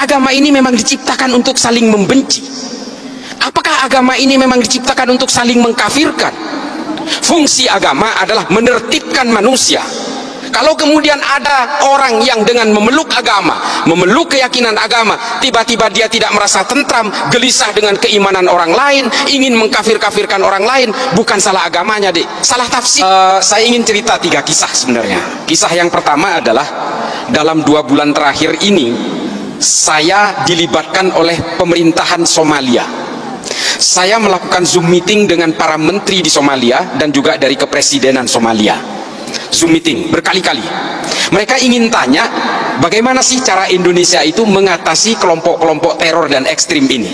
agama ini memang diciptakan untuk saling membenci? Apakah agama ini memang diciptakan untuk saling mengkafirkan? Fungsi agama adalah menertibkan manusia. Kalau kemudian ada orang yang dengan memeluk agama, memeluk keyakinan agama, tiba-tiba dia tidak merasa tentram, gelisah dengan keimanan orang lain, ingin mengkafir-kafirkan orang lain, bukan salah agamanya, Dek, salah tafsir. Saya ingin cerita 3 kisah sebenarnya. Kisah yang pertama adalah dalam 2 bulan terakhir ini saya dilibatkan oleh pemerintahan Somalia. Saya melakukan Zoom meeting dengan para menteri di Somalia dan juga dari kepresidenan Somalia. Zoom meeting berkali-kali. Mereka ingin tanya bagaimana sih cara Indonesia itu mengatasi kelompok-kelompok teror dan ekstrim ini.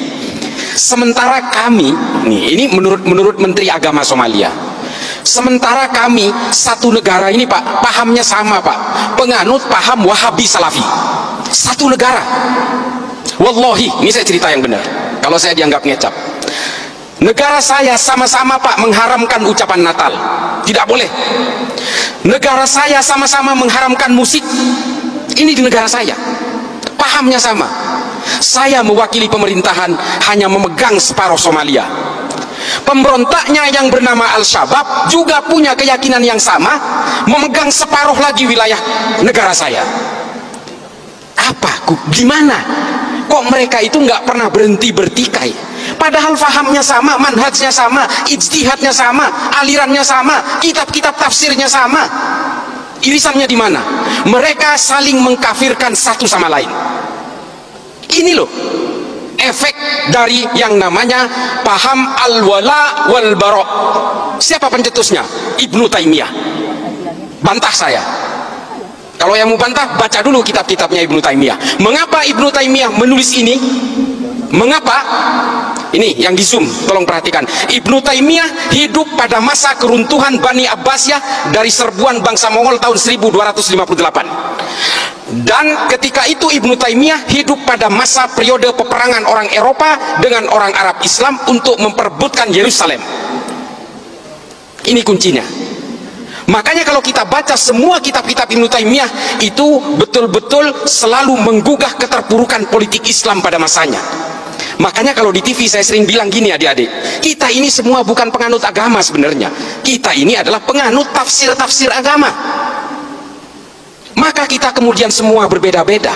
Sementara kami, ini menurut Menteri Agama Somalia, sementara kami satu negara ini, Pak, pahamnya sama, Pak, penganut paham Wahabi Salafi. Satu negara. Wallahi, ini saya cerita yang benar. Kalau saya dianggap ngecap. Negara saya sama-sama, Pak, mengharamkan ucapan Natal. Tidak boleh. Negara saya sama-sama mengharamkan musik. Ini di negara saya. Pahamnya sama. Saya mewakili pemerintahan hanya memegang separuh Somalia. Pemberontaknya yang bernama Al-Shabaab juga punya keyakinan yang sama, memegang separuh lagi wilayah negara saya. Gimana? Kok mereka itu nggak pernah berhenti bertikai? Padahal fahamnya sama, manhajnya sama, ijtihadnya sama, alirannya sama, kitab-kitab tafsirnya sama. Irisannya di mana? Mereka saling mengkafirkan satu sama lain. Ini loh efek dari yang namanya paham al-wala wal bara. Siapa pencetusnya? Ibnu Taimiyah. Bantah saya. Kalau yang mau bantah, baca dulu kitab-kitabnya Ibnu Taimiyah. Mengapa Ibnu Taimiyah menulis ini? Mengapa? Ini yang di Zoom, tolong perhatikan. Ibnu Taimiyah hidup pada masa keruntuhan Bani Abbasiyah dari serbuan bangsa Mongol tahun 1258. Dan ketika itu Ibnu Taimiyah hidup pada masa periode peperangan orang Eropa dengan orang Arab Islam untuk memperebutkan Yerusalem. Ini kuncinya. Makanya kalau kita baca semua kitab-kitab Ibnu Taimiyah itu betul-betul selalu menggugah keterpurukan politik Islam pada masanya. Makanya kalau di TV saya sering bilang gini, adik-adik, kita ini semua bukan penganut agama sebenarnya. Kita ini adalah penganut tafsir-tafsir agama. Maka kita kemudian semua berbeda-beda.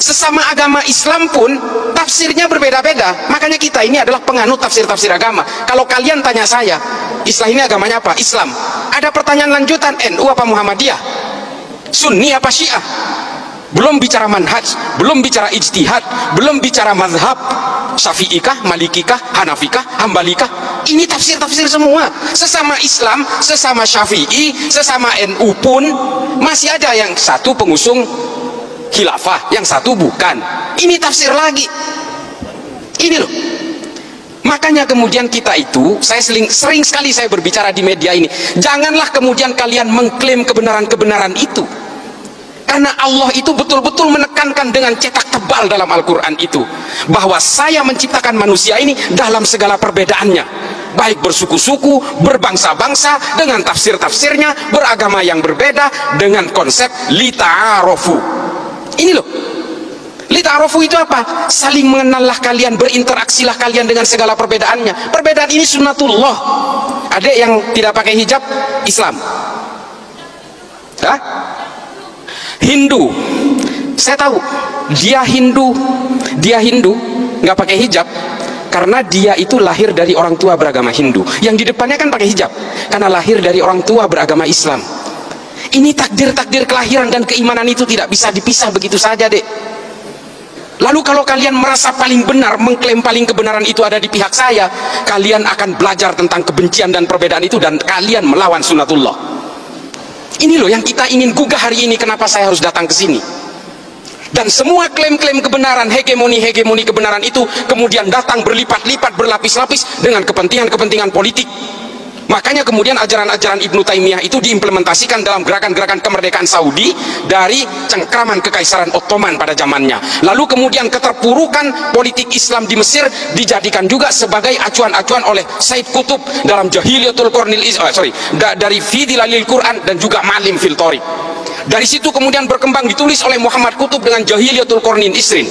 Sesama agama Islam pun tafsirnya berbeda-beda. Makanya kita ini adalah penganut tafsir-tafsir agama. Kalau kalian tanya saya, Islam ini agamanya apa? Islam. Ada pertanyaan lanjutan, NU apa Muhammadiyah? Sunni apa Syiah? Belum bicara manhaj, belum bicara ijtihad, belum bicara mazhab, Syafi'ikah, Malikikah, Hanafikah, Hambalikah. Ini tafsir-tafsir semua. Sesama Islam, sesama Syafi'i, sesama NU pun masih ada yang satu pengusung khilafah, yang satu bukan. Ini tafsir lagi. Ini loh. Makanya kemudian kita itu, saya sering sekali saya berbicara di media ini, janganlah kemudian kalian mengklaim kebenaran-kebenaran itu. Karena Allah itu betul-betul menekankan dengan cetak tebal dalam Al-Quran itu, bahwa saya menciptakan manusia ini dalam segala perbedaannya, baik bersuku-suku, berbangsa-bangsa, dengan tafsir-tafsirnya, beragama yang berbeda, dengan konsep lita'arofu. Ini loh, lita'arofu itu apa? Saling mengenallah kalian, berinteraksilah kalian dengan segala perbedaannya. Perbedaan ini sunnatullah. Ada yang tidak pakai hijab, Islam. Hah? Hindu, saya tahu dia Hindu nggak pakai hijab karena dia itu lahir dari orang tua beragama Hindu. Yang di depannya kan pakai hijab karena lahir dari orang tua beragama Islam. Ini takdir-takdir kelahiran dan keimanan itu tidak bisa dipisah begitu saja, Dek. Lalu kalau kalian merasa paling benar, mengklaim paling kebenaran itu ada di pihak saya, kalian akan belajar tentang kebencian dan perbedaan itu dan kalian melawan sunnatullah. Ini loh yang kita ingin gugah hari ini. Kenapa saya harus datang ke sini? Dan semua klaim-klaim kebenaran, hegemoni kebenaran itu kemudian datang berlipat-lipat, berlapis-lapis dengan kepentingan-kepentingan politik. Makanya kemudian ajaran-ajaran Ibnu Taimiyah itu diimplementasikan dalam gerakan-gerakan kemerdekaan Saudi dari cengkraman kekaisaran Ottoman pada zamannya. Lalu kemudian keterpurukan politik Islam di Mesir dijadikan juga sebagai acuan-acuan oleh Said Qutb dalam Jahiliyatul Qarnil dari Fi Dilalil Quran dan juga Malim fil Thariq. Dari situ kemudian berkembang, ditulis oleh Muhammad Qutb dengan Jahiliyatul Qarnin Isrin,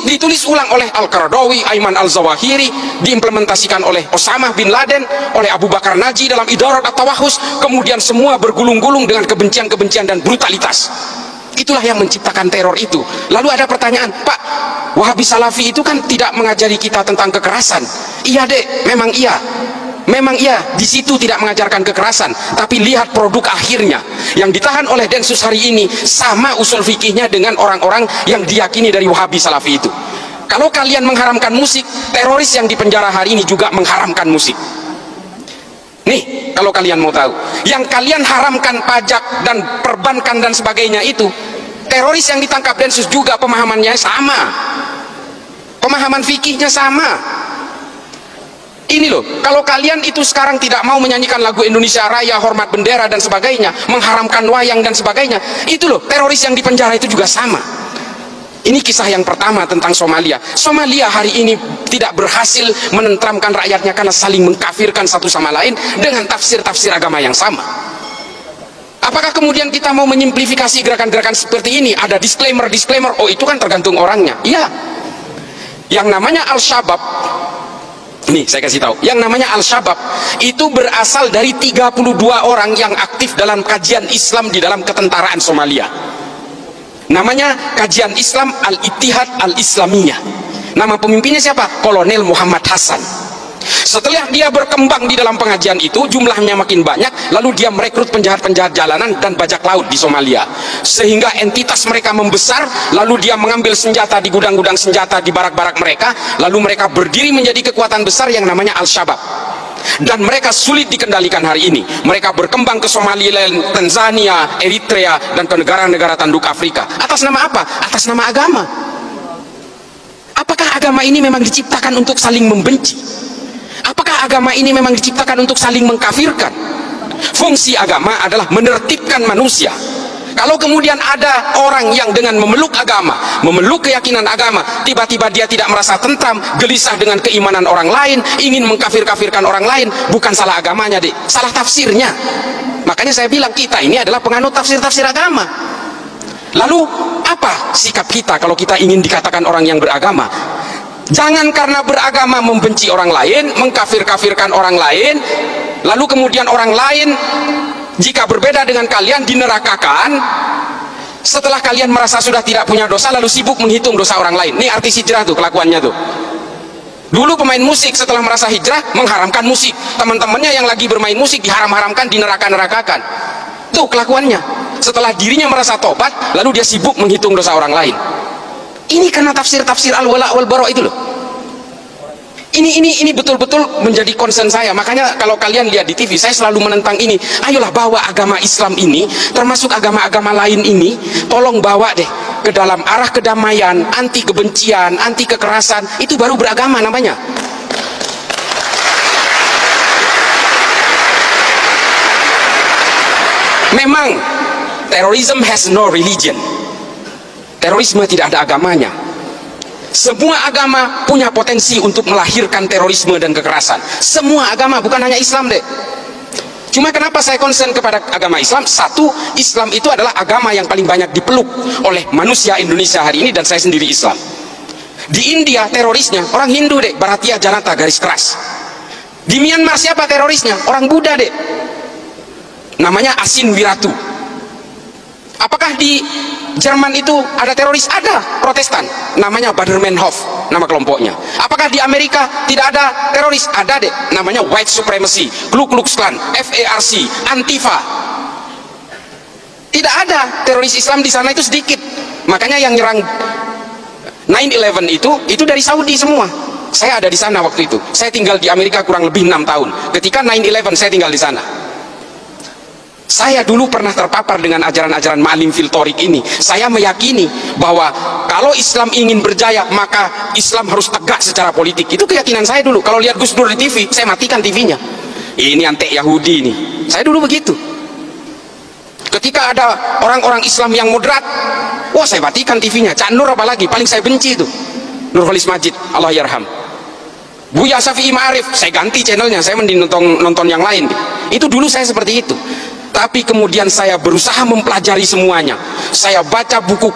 ditulis ulang oleh Al-Qaradawi, Ayman Al-Zawahiri, diimplementasikan oleh Osama bin Laden, oleh Abu Bakar Naji dalam Idarat At-Tawahus, kemudian semua bergulung-gulung dengan kebencian-kebencian dan brutalitas. Itulah yang menciptakan teror itu. Lalu ada pertanyaan, Pak, Wahabi Salafi itu kan tidak mengajari kita tentang kekerasan. Iya dek, memang iya. Memang iya, di situ tidak mengajarkan kekerasan, tapi lihat produk akhirnya yang ditahan oleh Densus hari ini sama usul fikihnya dengan orang-orang yang diyakini dari Wahabi Salafi itu. Kalau kalian mengharamkan musik, teroris yang di penjara hari ini juga mengharamkan musik. Nih, kalau kalian mau tahu, yang kalian haramkan pajak dan perbankan dan sebagainya itu, teroris yang ditangkap Densus juga pemahamannya sama, pemahaman fikihnya sama. Ini loh, kalau kalian itu sekarang tidak mau menyanyikan lagu Indonesia Raya, hormat bendera dan sebagainya, mengharamkan wayang dan sebagainya, itu loh, teroris yang di penjara itu juga sama. Ini kisah yang pertama tentang Somalia. Somalia hari ini tidak berhasil menenteramkan rakyatnya karena saling mengkafirkan satu sama lain dengan tafsir-tafsir agama yang sama. Apakah kemudian kita mau menyimplifikasi gerakan-gerakan seperti ini? Ada disclaimer, oh itu kan tergantung orangnya. Iya, yang namanya Al-Shabaab, nih saya kasih tahu, yang namanya Al-Shabaab itu berasal dari 32 orang yang aktif dalam kajian Islam di dalam ketentaraan Somalia. Namanya kajian Islam Al-Ittihad Al-Islamiyah. Nama pemimpinnya siapa? Kolonel Muhammad Hasan. Setelah dia berkembang di dalam pengajian itu, jumlahnya makin banyak, lalu dia merekrut penjahat-penjahat jalanan dan bajak laut di Somalia, sehingga entitas mereka membesar. Lalu dia mengambil senjata di gudang-gudang senjata di barak-barak mereka, lalu mereka berdiri menjadi kekuatan besar yang namanya Al-Shabaab. Dan mereka sulit dikendalikan hari ini. Mereka berkembang ke Somaliland, Tanzania, Eritrea, dan ke negara-negara tanduk Afrika. Atas nama apa? Atas nama agama. Apakah agama ini memang diciptakan untuk saling membenci? Apakah agama ini memang diciptakan untuk saling mengkafirkan? Fungsi agama adalah menertibkan manusia. Kalau kemudian ada orang yang dengan memeluk agama, memeluk keyakinan agama, tiba-tiba dia tidak merasa tentram, gelisah dengan keimanan orang lain, ingin mengkafir-kafirkan orang lain, bukan salah agamanya deh, salah tafsirnya. Makanya saya bilang kita ini adalah penganut tafsir-tafsir agama. Lalu apa sikap kita kalau kita ingin dikatakan orang yang beragama? Jangan karena beragama membenci orang lain, mengkafir-kafirkan orang lain, lalu kemudian orang lain jika berbeda dengan kalian dinerakakan. Setelah kalian merasa sudah tidak punya dosa, lalu sibuk menghitung dosa orang lain. Nih artis hijrah tuh kelakuannya tuh. Dulu pemain musik setelah merasa hijrah mengharamkan musik, teman-temannya yang lagi bermain musik diharam-haramkan, dineraka-nerakakan. Tuh kelakuannya. Setelah dirinya merasa tobat, lalu dia sibuk menghitung dosa orang lain. Ini karena tafsir-tafsir al-wala wal-bara itu loh. Ini betul-betul menjadi concern saya. Makanya kalau kalian lihat di TV, saya selalu menentang ini. Ayolah bawa agama Islam ini, termasuk agama-agama lain ini, tolong bawa deh ke dalam arah kedamaian, anti kebencian, anti kekerasan. Itu baru beragama namanya. Memang terrorism has no religion. Terorisme tidak ada agamanya. Semua agama punya potensi untuk melahirkan terorisme dan kekerasan. Semua agama, bukan hanya Islam deh. Cuma kenapa saya concern kepada agama Islam? Satu, Islam itu adalah agama yang paling banyak dipeluk oleh manusia Indonesia hari ini, dan saya sendiri Islam. Di India terorisnya orang Hindu deh, Bharatiya Janata garis keras. Di Myanmar siapa terorisnya? Orang Buddha deh, namanya Asin Wiratu. Apakah di Jerman itu ada teroris? Ada, Protestan, namanya Bader-Meinhof, nama kelompoknya. Apakah di Amerika tidak ada teroris? Ada deh, namanya White Supremacy, Ku Klux Klan, FARC, Antifa. Tidak ada teroris Islam di sana, itu sedikit. Makanya yang nyerang 9/11 itu dari Saudi semua. Saya ada di sana waktu itu. Saya tinggal di Amerika kurang lebih 6 tahun. Ketika 9/11 saya tinggal di sana. Saya dulu pernah terpapar dengan ajaran-ajaran Ma'alim fil Thoriq ini. Saya meyakini bahwa kalau Islam ingin berjaya, maka Islam harus tegak secara politik. Itu keyakinan saya dulu. Kalau lihat Gus Dur di TV, saya matikan TV-nya. Ini antek Yahudi nih. Saya dulu begitu. Ketika ada orang-orang Islam yang moderat, wah saya matikan TV-nya. Cak Nur apalagi, paling saya benci itu. Nurholis Majid, Allah yarham. Buya Syafi'i Ma'arif, saya ganti channelnya. Saya mending nonton yang lain. Itu dulu saya seperti itu. Tapi kemudian saya berusaha mempelajari semuanya. Saya baca buku